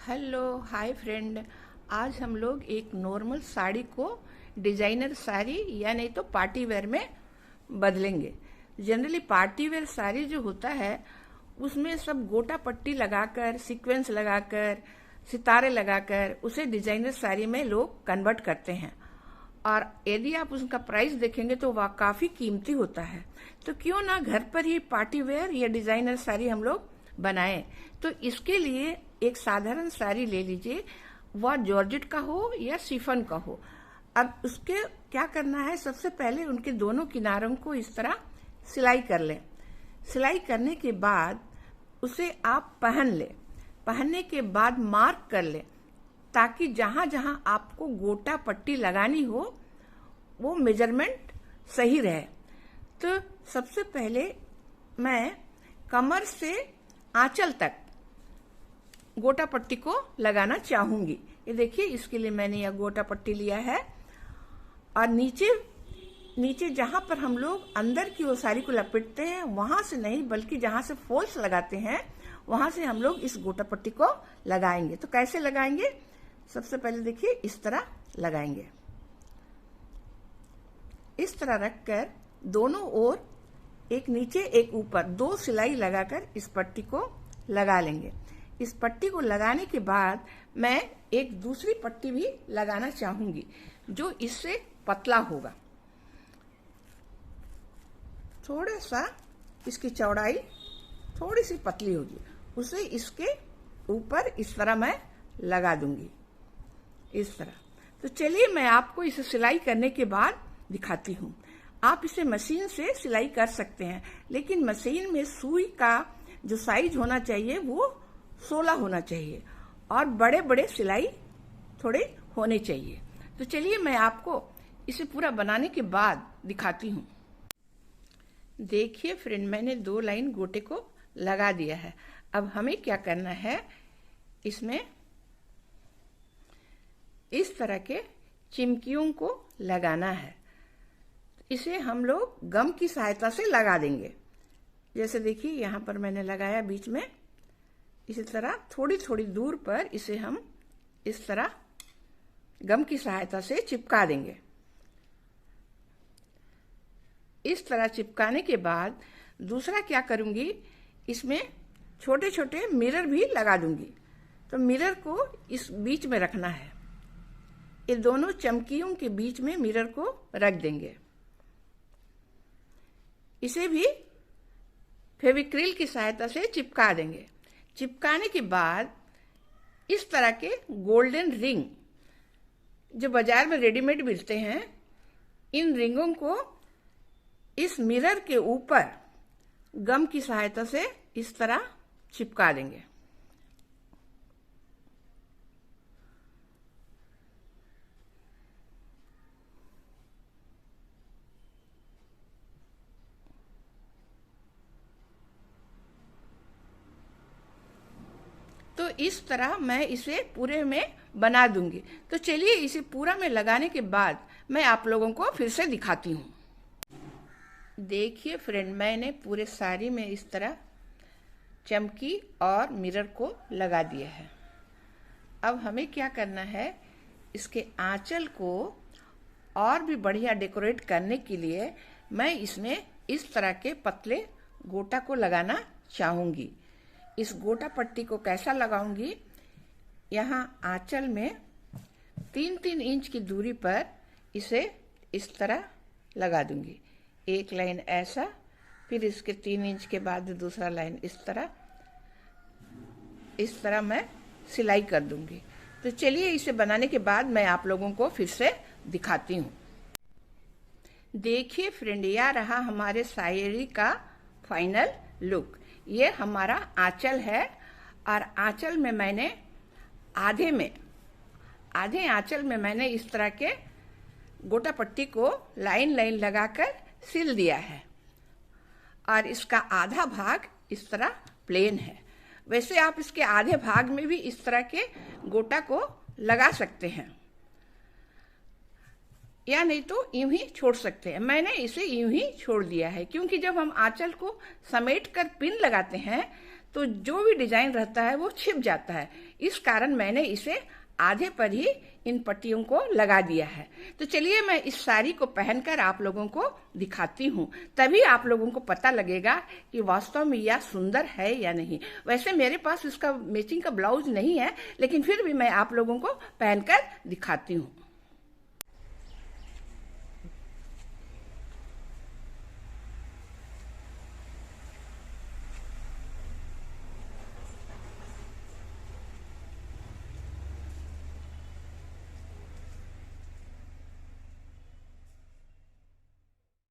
Hello hi friend. आज हम लोग एक नॉर्मल साड़ी को डिजाइनर साड़ी या नहीं तो पार्टी वेयर में बदलेंगे। जनरली पार्टी वेयर साड़ी जो होता है उसमें सब गोटा पट्टी लगाकर, सीक्वेंस लगाकर, सितारे लगाकर उसे डिजाइनर साड़ी में लोग कन्वर्ट करते हैं। और यदि आप उसका प्राइस देखेंगे तो वह काफी कीमती होता है। तो क्यों ना घर पर ही पार्टी वेयर या डिजाइनर साड़ी हम लोग बनाएं। तो इसके लिए एक साधारण साड़ी ले लीजिए, वह जॉर्जेट का हो या शिफॉन का हो। अब उसके क्या करना है, सबसे पहले उनके दोनों किनारों को इस तरह सिलाई कर लें। सिलाई करने के बाद उसे आप पहन लें। पहनने के बाद मार्क कर लें ताकि जहां जहां आपको गोटा पट्टी लगानी हो वो मेजरमेंट सही रहे। तो सबसे पहले मैं कमर से आंचल तक गोटा पट्टी को लगाना चाहूंगी। ये देखिए, इसके लिए मैंने यह गोटा पट्टी लिया है। और नीचे नीचे जहां पर हम लोग अंदर की वो साड़ी को लपेटते हैं वहां से नहीं, बल्कि जहां से फॉल्स लगाते हैं वहां से हम लोग इस गोटा पट्टी को लगाएंगे। तो कैसे लगाएंगे, सबसे पहले देखिए इस तरह लगाएंगे। इस तरह रखकर दोनों ओर एक नीचे एक ऊपर दो सिलाई लगाकर इस पट्टी को लगा लेंगे। इस पट्टी को लगाने के बाद मैं एक दूसरी पट्टी भी लगाना चाहूंगी जो इससे पतला होगा। थोड़ा सा इसकी चौड़ाई थोड़ी सी पतली होगी, उसे इसके ऊपर इस तरह मैं लगा दूंगी, इस तरह। तो चलिए मैं आपको इसे सिलाई करने के बाद दिखाती हूँ। आप इसे मशीन से सिलाई कर सकते हैं, लेकिन मशीन में सुई का जो साइज होना चाहिए वो 16 होना चाहिए और बड़े बड़े सिलाई थोड़े होने चाहिए। तो चलिए मैं आपको इसे पूरा बनाने के बाद दिखाती हूँ। देखिए फ्रेंड, मैंने 2 लाइन गोटे को लगा दिया है। अब हमें क्या करना है, इसमें इस तरह के चिमकियों को लगाना है। इसे हम लोग गम की सहायता से लगा देंगे। जैसे देखिए यहाँ पर मैंने लगाया बीच में, इसी तरह थोड़ी थोड़ी दूर पर इसे हम इस तरह गम की सहायता से चिपका देंगे। इस तरह चिपकाने के बाद दूसरा क्या करूंगी, इसमें छोटे छोटे मिरर भी लगा दूंगी। तो मिरर को इस बीच में रखना है, ये दोनों चमकियों के बीच में मिरर को रख देंगे। इसे भी फेविक्रिल की सहायता से चिपका देंगे। चिपकाने के बाद इस तरह के गोल्डन रिंग जो बाजार में रेडीमेड मिलते हैं, इन रिंगों को इस मिरर के ऊपर गम की सहायता से इस तरह चिपका देंगे। तो इस तरह मैं इसे पूरे में बना दूंगी। तो चलिए इसे पूरा में लगाने के बाद मैं आप लोगों को फिर से दिखाती हूँ। देखिए फ्रेंड, मैंने पूरे साड़ी में इस तरह चमकी और मिरर को लगा दिया है। अब हमें क्या करना है, इसके आंचल को और भी बढ़िया डेकोरेट करने के लिए मैं इसमें इस तरह के पतले गोटा को लगाना चाहूंगी। इस गोटा पट्टी को कैसा लगाऊंगी, यहाँ आंचल में 3-3 इंच की दूरी पर इसे इस तरह लगा दूंगी। एक लाइन ऐसा, फिर इसके 3 इंच के बाद दूसरा लाइन इस तरह मैं सिलाई कर दूंगी। तो चलिए इसे बनाने के बाद मैं आप लोगों को फिर से दिखाती हूँ। देखिए फ्रेंड, यह रहा हमारे साड़ी का फाइनल लुक। ये हमारा आंचल है और आंचल में मैंने आधे आंचल में मैंने इस तरह के गोटा पट्टी को लाइन लाइन लगाकर सिल दिया है और इसका आधा भाग इस तरह प्लेन है। वैसे आप इसके आधे भाग में भी इस तरह के गोटा को लगा सकते हैं या नहीं तो यूं ही छोड़ सकते हैं। मैंने इसे यूं ही छोड़ दिया है क्योंकि जब हम आंचल को समेट कर पिन लगाते हैं तो जो भी डिजाइन रहता है वो छिप जाता है। इस कारण मैंने इसे आधे पर ही इन पट्टियों को लगा दिया है। तो चलिए मैं इस साड़ी को पहनकर आप लोगों को दिखाती हूँ, तभी आप लोगों को पता लगेगा कि वास्तव में यह सुंदर है या नहीं। वैसे मेरे पास इसका मैचिंग का ब्लाउज नहीं है, लेकिन फिर भी मैं आप लोगों को पहनकर दिखाती हूँ।